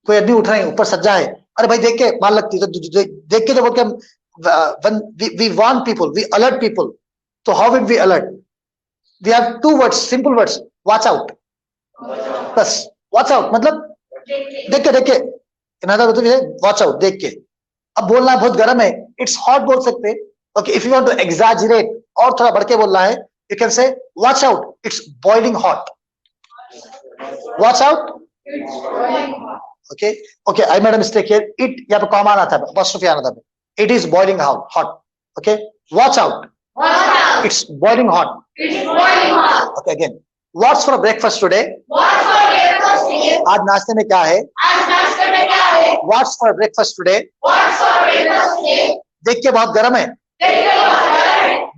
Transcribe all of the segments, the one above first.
कोई आदमी उठ रहे हैं, ऊपर सज्जा है, अरे भाई देख के मार लगती है, तो देख के जो बोलते हम, when we warn people, we alert people. So how will we alert? We have two words, simple words, watch out. बस watch out मतलब देख के another होता है watch out, देख के. अब बोलना बहुत गर्म है, it's hot बोल सकते. Okay, if you want to exaggerate और थोड़ा बढ़ के बोलना है, you can say watch out, it's boiling hot. Watch out. Okay, I made a mistake here. It यहाँ पे कॉमा आना था, apostrophe आना था. It is boiling hot. Okay, watch out. It's boiling hot. Okay, again. What's for breakfast today? आज नाश्ते में क्या है? What's for breakfast today? देख के बहुत गर्म है.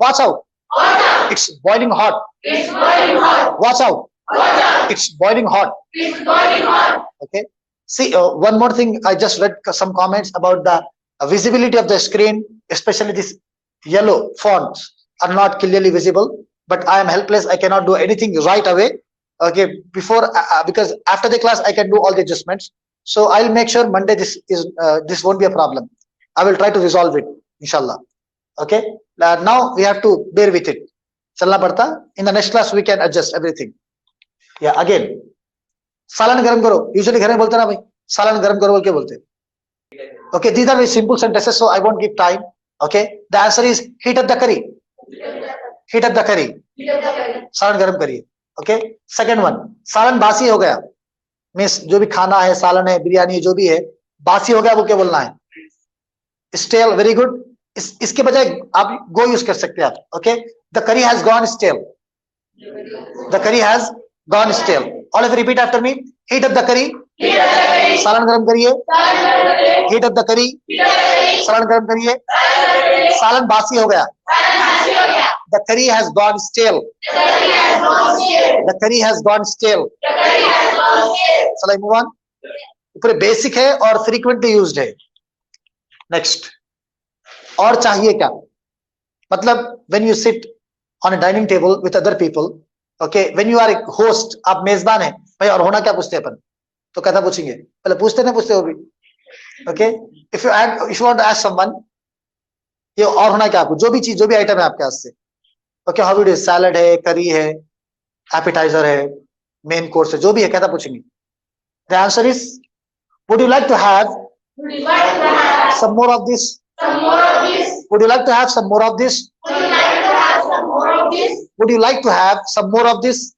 Watch out. It's boiling hot. Watch out. It's boiling hot. Okay. See, one more thing. I just read some comments about the visibility of the screen, especially this yellow fonts are not clearly visible. But I am helpless. I cannot do anything right away. Okay, before because after the class I can do all the adjustments. So I'll make sure Monday this won't be a problem. I will try to resolve it, inshallah. Okay. Now we have to bear with it. चलना पड़ता. In the next class we can adjust everything. Yeah. Again, सालन गरम करो. Usually घर में बोलते ना भाई, सालन गरम करो बोल के बोलते. Okay, these are very simple sentences, so I won't give time. Okay, the answer is heat up the curry. Heat up the curry. सालन गरम करिए. Okay, second one, सालन बासी हो गया. मीन्स जो भी खाना है, सालन है, बिरयानी है, जो भी है, बासी हो गया वो क्या बोलना है? Stale, very good. इसके बजाय आप go यूज कर सकते हैं आप. Okay, the curry has gone stale. The curry has gone stale. All of you repeat after me. Heat up the curry. सालन गरम करिए. Heat up the curry. सालन गरम करिए. सालन बासी हो गया. The curry has gone stale. The curry has gone stale. Shall I move on? पूरे बेसिक है और frequently used है. Next. और चाहिए क्या? मतलब when you sit on a dining table with other people, okay, when you are a host, आप मेजबान हैं, भाई और होना क्या पूछते हैं अपन? तो कहता पूछेंगे, पहले पूछते ना पूछते हो भी. Okay, if you want to ask someone, ये और होना क्या आपको? जो भी चीज, जो भी आइटम है आपके हाथ से. Okay, how it is? Salad है, करी है, एपेटाइजर है, मेन कोर्स है, जो भी है कहता पूछेंगे. The answer is, would you like to have some more of this? Would you like to have some more of this? Would you like to have some more of this?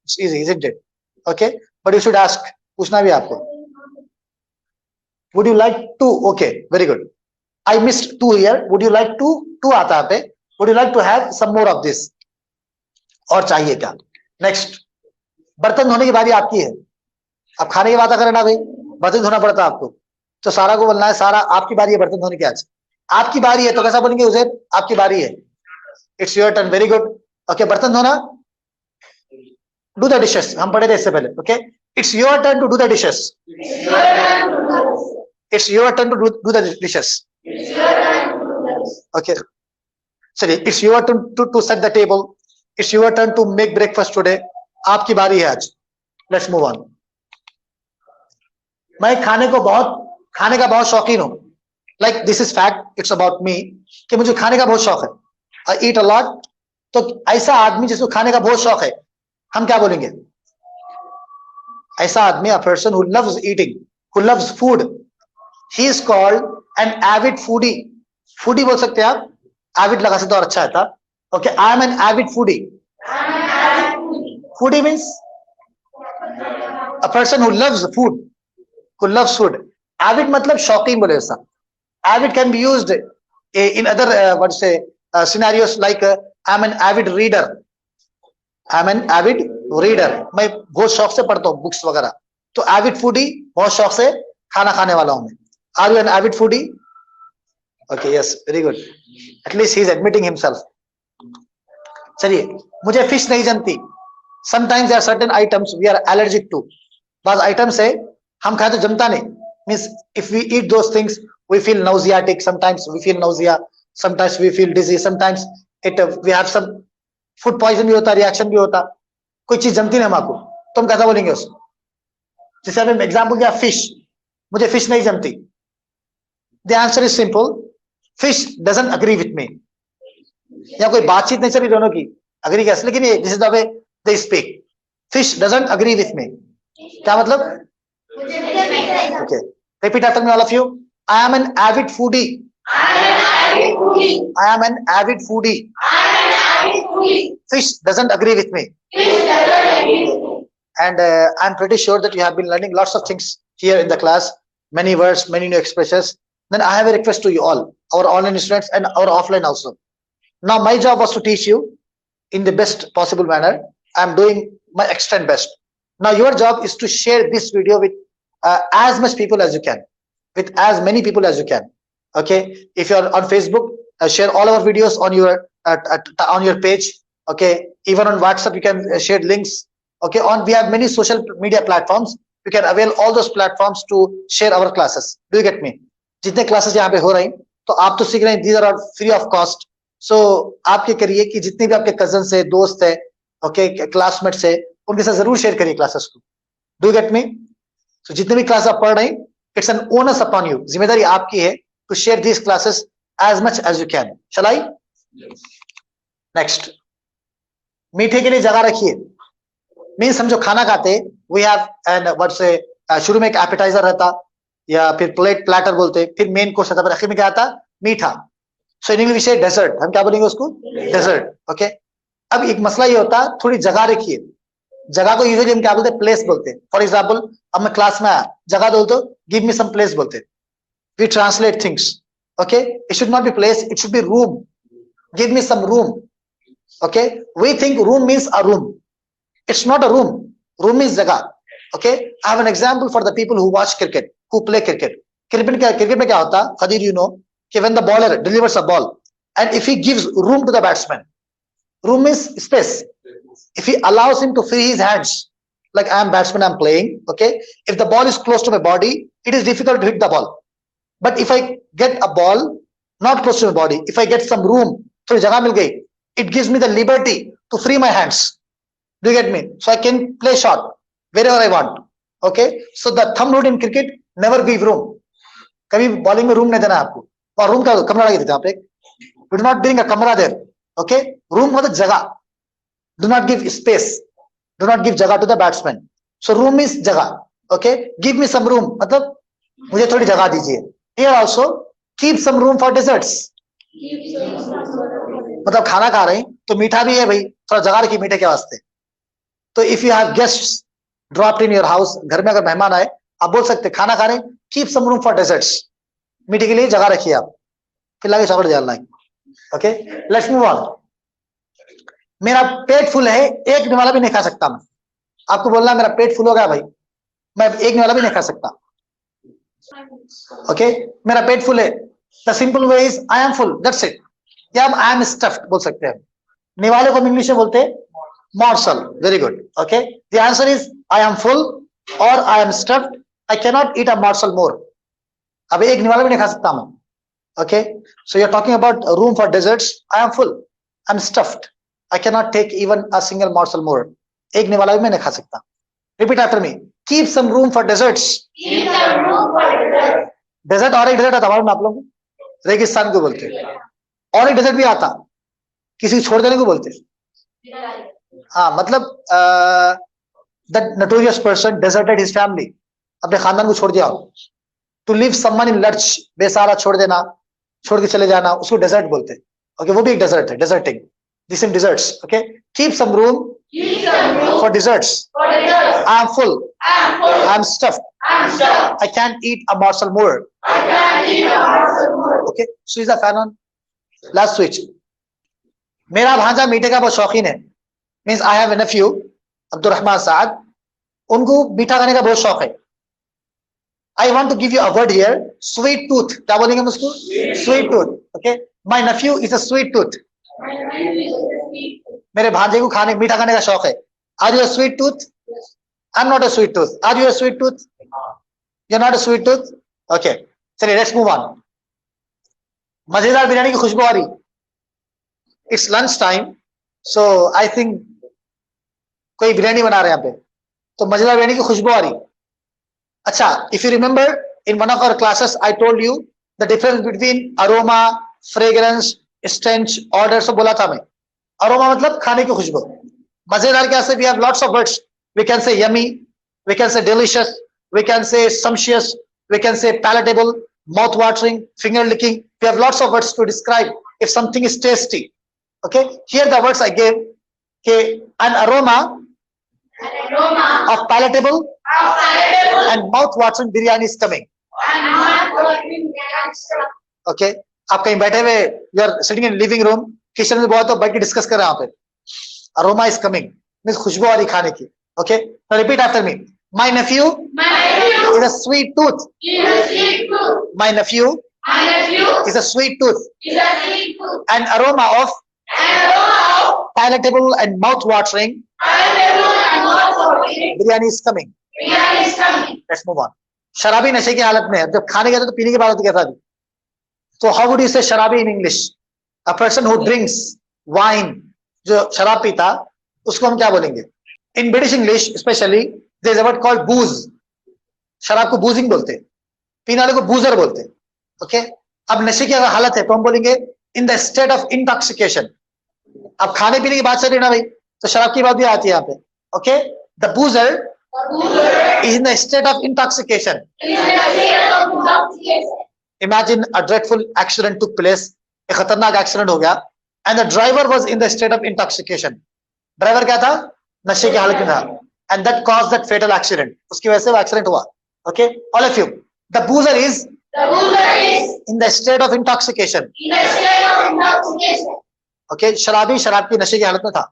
It's easy, isn't it? Okay, but you should ask. पूछना भी आपको. Would you like to? Okay, very good. I missed two here. Would you like to? Two आता है पे. Would you like to have some more of this? और चाहिए क्या? Next. बर्तन धोने की बारी आपकी है. अब खाने की बात करें ना भाई, बर्तन धोना पड़ता है आपको. तो सारा को बोलना है, सारा आपकी बारी है बर्तन धोने की. आज आपकी बारी है तो कैसा बोलेंगे उज़ैर? आपकी बारी है. It's your turn. Very good. Okay, बर्तन धोना. Do the dishes. हम पढ़े थे इससे पहले. Okay. It's your turn to do the dishes. It's your turn to do the dishes. Okay. Sorry. It's your turn to set the table. It's your turn to make breakfast today. आपकी बारी है आज. Let's move on. मैं खाने का बहुत शौकीन हूँ. Like this is fact. It's about me. कि मुझे खाने का बहुत शौक है. I eat a lot. तो ऐसा आदमी जिसको खाने का बहुत शौक है, हम क्या बोलेंगे? ऐसा आदमी, a person who loves eating, who loves food, he is called an avid foodie. Foodie बोल सकते हैं आप. Avid लगा सकते और अच्छा था. Okay, I am an avid foodie. Foodie means a person who loves food, who loves food. Avid मतलब शौकीन बोले ऐसा. Avid can be used in other scenarios like I'm an avid reader. I'm an avid reader. मैं बहुत शौक से पढ़ता हूँ बुक्स वगैरह. तो avid foodie, बहुत शौक से खाना खाने वाला हूँ मैं. Are you an avid foodie? Okay, yes, very good. At least he is admitting himself. चलिए, मुझे फिश नहीं जमती. Sometimes there are certain items we are allergic to. बाज़ आइटम्स है हम खाए तो जमता नहीं. Means if we eat those things, we feel nauseatic. Sometimes we feel nausea. Sometimes we feel dizzy. Sometimes we have some food poison भी होता, reaction भी होता. कोई चीज जमती नहीं हमको, तो हम कैसा बोलेंगे उसको? जैसे अभी एग्जाम्पल दिया फिश, मुझे फिश नहीं जमती. The answer is simple, fish doesn't agree with me. या कोई बातचीत नहीं चली दोनों की, अग्री कैसे, लेकिन ये this is the way they speak. Fish doesn't agree with me, क्या मतलब? Okay, repeat after me all of you. I am an avid foodie. I am an avid foodie. Fish doesn't agree with me. And I'm pretty sure that you have been learning lots of things here in the class, many words, many new expressions. Then I have a request to you all, our online students and our offline also. Now my job was to teach you in the best possible manner. I'm doing my extent best. Now your job is to share this video with as much people as you can, with as many people as you can. Okay, if you are on Facebook, share all our videos on your page. Okay, even on WhatsApp you can share links. Okay, we have many social media platforms. You can avail all those platforms to share our classes. Do you get me? जितने classes यहाँ पे हो रहे हैं तो आप तो सीख रहे हैं, these are free of cost. So आप ये करिए कि जितने भी आपके cousins है, दोस्त है, okay, classmates है, उनके साथ जरूर share करिए classes को. Do you get me? So जितने भी class आप पढ़ रहे हैं, it's an onus upon you. जिम्मेदारी आपकी है to share these classes as much as you can. Shall I? Yes. Next, मीठे के लिए जगह रखिए. मीन्स हम जो खाना खाते we have and what say शुरू में एक appetizer रहता या फिर प्लेटर बोलते, फिर मेन कोर्स रहता, फिर आखिर में क्या आता? मीठा. सो इन इंग्लिश डेजर्ट, हम क्या बोलेंगे उसको? डेजर्ट. ओके, अब एक मसला ये होता, थोड़ी जगह रखिए. जगह को यूजुअली हम क्या बोलते? प्लेस बोलते. फॉर एग्जाम्पल अब मैं क्लास में आया, जगह दो तो गिव मी सम प्लेस बोलते. We translate things. Okay, it should not be place, it should be room. Give me some room. Okay, we think room means a room. It's not a room. Room means jagah. Okay, I have an example for the people who watch cricket, who play cricket. Cricket में क्या होता? Khadir, you know, कि when the bowler delivers a ball and if he gives room to the batsman, room means space. If he allows him to free his hands, like I am batsman, I am playing. Okay, if the ball is close to my body, it is difficult to hit the ball. But if I get a ball not close to my body, if I get some room, थोड़ी जगह मिल गई, it gives me the liberty to free my hands. Do you get me? So I can play shot wherever I want. Okay, so the thumb rule in cricket, never give room. कभी bowling में room नहीं देना आपको, और room का कमरा लगा देते हैं आप एक. Do not bring a कमरा there. Okay, room मतलब जगह. Do not give space. Do not give जगह to the batsman. So room is जगह. Okay, give me some room मतलब मुझे थोड़ी जगह दीजिए. Here also, keep some room for desserts. मतलब खाना खा रहे हैं तो मीठा भी है भाई, थोड़ा जगह रखिए मीठे के वास्ते. तो if you have guests dropped in your house, घर में अगर मेहमान आए, आप बोल सकते खाना खा रहे हैं, keep some room for desserts. मीठे के लिए जगह रखिए आप, फिर लाके चॉकलेट डालना है. Okay, let's move on. मेरा पेट फुल है, एक निवाला भी नहीं खा सकता मैं. आपको बोलना मेरा पेट फुल हो गया भाई, मैं एक निवाला भी नहीं खा सकता. ओके, मेरा पेट फुल है. The simple way is I am full, that's it. या हम आई एम स्टफ्ड बोल सकते हैं. निवाले को इंग्लिश में बोलते हैं morsel. Very good. Okay, the answer is I am full और I am stuffed. I can not eat a morsel मोर. अब एक निवाला भी नहीं खा सकता मैं. Okay, so you are talking about room for desserts. I am full, I am stuffed, I can not take even a single morsel मोर. एक निवाला भी मैं नहीं खा सकता. Repeat after me. Keep some room for deserts. Keep some room for deserts. Desert और एक desert आता है आप लोगों को, रेगिस्तान को बोलते हैं. और एक डेजर्ट भी आता, किसी छोड़ देने को बोलते हैं. हाँ, मतलब the notorious person deserted his family. अपने खानदान को छोड़ दिया. To leave someone in lurch, बेसहारा छोड़ देना, छोड़ के चले जाना, उसको डेजर्ट बोलते हैं. ओके, वो भी एक डेजर्ट है, डेजर्टिंग. This is deserts. Okay, keep some room for desserts. I am full. I am stuffed. I can't eat a morsel more. Okay, so is the fan on? Last switch. मेरा भांजा मीठे का बहुत शौकीन है. Means I have a nephew, Abdul Rahman साद. उनको मीठा खाने का बहुत शौक है. I want to give you a word here. Sweet tooth. क्या बोलेंगे हम उसको? Sweet tooth. Okay, my nephew is a sweet tooth. मेरे भांजे को खाने मीठा खाने का शौक है. Are you a sweet tooth? I'm not a sweet tooth. Are you a sweet tooth? You're not a sweet tooth? Okay. चलिए let's move on. मजेदार बिरयानी की खुशबू आ रही. It's lunch time, so I think कोई बिरयानी बना रहे हैं यहाँ पे, तो मजेदार बिरयानी की खुशबू आ रही. अच्छा, if you remember in one of our classes I told you the difference between aroma, fragrance, stench, odor, सब बोला था मैं. Aroma मतलब खाने की खुशबू. मजेदार क्या से, we have lots of words. We can say yummy, we can say delicious, we can say sumptuous, we can say palatable, mouth watering, finger licking. We have lots of words to describe if something is tasty. Okay, here the words I gave. Okay, an aroma of palatable and mouth watering biryani is coming. Okay, आप कहीं बैठे हुए, you are sitting in living room, kitchen में बहुत तो बैठ के discuss कर रहे हैं यहाँ पे. Aroma is coming means खुशबू आ रही खाने की. Okay, now repeat after me. My nephew is a sweet tooth. My nephew is a sweet tooth. An aroma of palatable and mouth watering biryani is coming. Let's move on. शराबी नशे की हालत में है. जब खाने गया तो पीने की बात होती क्या था. So how would you say शराबी in English? A person who drinks wine, जो शराब पीता, उसको हम क्या बोलेंगे? In British English especially there is a word called booze. शराब को boozing बोलते हैं, पीने वाले को boozer बोलते हैं. Okay, अब नशे की अगर हालत है तो हम बोलेंगे in the state of intoxication. अब खाने पीने की बात चल रही ना भाई, तो शराब की बात भी आती है यहाँ पे. Okay, the boozer is in the state of intoxication. Imagine a dreadful accident took place. एक खतरनाक एक्सीडेंट हो गया and the driver was in the state of intoxication. Driver क्या था? नशे की हालत में था. And that caused that fatal accident. उसकी वजह से वो एक्सीडेंट हुआ. Okay, all of you. The boozer is in the state of intoxication. Okay, शराबी शराब की नशे की हालत में था.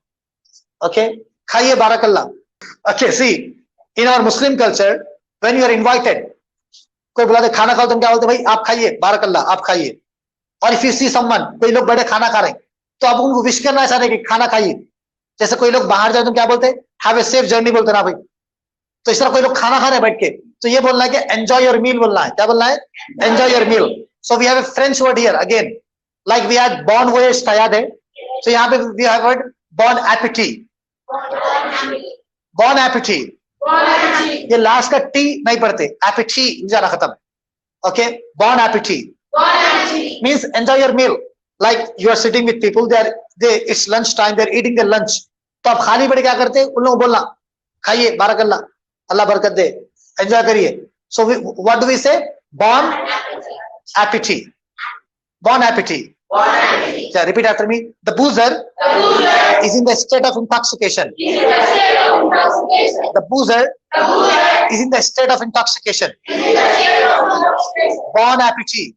Okay, खाइए बारकल्ला. Okay, see, in our Muslim culture, when you are invited, कोई बुलाते खाना खाओ, तुम क्या बोलते? भाई आप खाइए बारकल्ला, आप खाइए. और if you see someone, कोई लोग बड़े खाना खा रहे हैं, तो आप उनको विश करना चाहते कि खाना खाइए. जैसे कोई लोग बाहर जाए, तुम क्या बोलते? हैव ए सेफ जर्नी बोलते ना भाई. तो इस तरह कोई लोग खाना खा रहे हैं बैठ के, तो ये बोलना है कि एंजॉय योर मील बोलना है. क्या बोलना है? Enjoy your meal. So we have a French word here again, like we had bon voyage था, याद है? तो यहाँ पे we have word bon appetit. Bon appetit. ये लास्ट का टी नहीं पढ़ते, एपिटी जाना खत्म. Okay, bon appetit means enjoy your meal. Like you are sitting with people, it's lunch time, they're eating their lunch. तो आप खाली बैठ क्या करते हैं? उन लोगों को बोलना खाइए बारकल्ला, अल्लाह बरकत दे, एंजॉय करिए. So what do we say? Bon appetit. Bon appetit. Yeah, repeat after me. The boozer is in the state of intoxication. The boozer is in the state of intoxication. Bon appetit.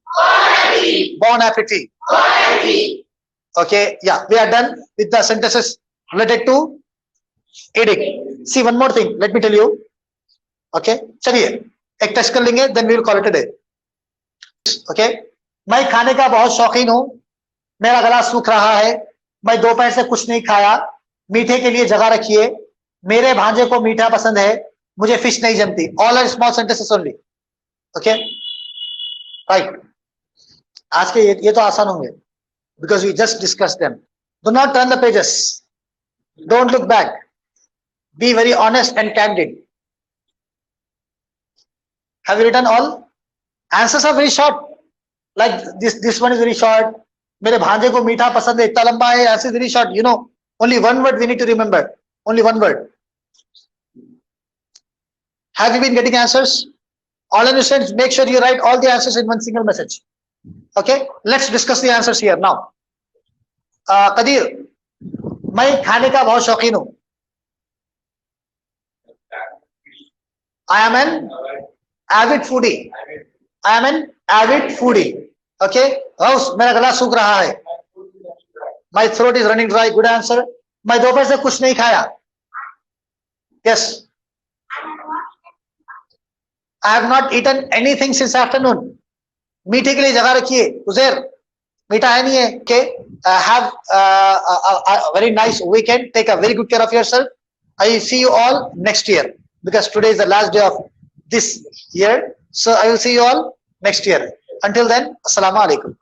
Bon appetit. Okay, yeah, we are done with the sentences related to eating. See, one more thing, let me tell you. Okay, चलिए एक test कर लेंगे, then we will call it a day. Okay, मैं खाने का बहुत शौकीन हूँ, मेरा गला सूख रहा है, मैं दोपहर से कुछ नहीं खाया, मीठे के लिए जगह रखिए, मेरे भांजे को मीठा पसंद है, मुझे फिश नहीं जमती. All are small sentences only. Okay, right. आज के ये तो आसान होंगे because we just discussed them. Do not turn the pages. Don't look back. Be very honest and candid. Have you written all? Answers are very short. Like this one is very short. मेरे भांजे को मीठा पसंद है, इतना लंबा है. Answer is very short. You know, only one word we need to remember. Only one word. Have you been getting answers? All understand? Make sure you write all the answers in one single message. Okay, let's discuss the answers here now. Qadeer, मैं खाने का बहुत शौकीन हूं. I am an avid foodie. I am an avid foodie. Okay, House, मेरा गला सूख रहा है. My throat is running dry. Good answer. मैं दोपहर से कुछ नहीं खाया. Yes. I have not eaten anything since afternoon. मीठे के लिए जगह रखिए. उज़ैर, मीठा है नहीं है. Okay, have a very nice weekend. Take a very good care of yourself. I will see you all next year because today is the last day of this year. So I will see you all next year. Until then, Assalamu alaikum.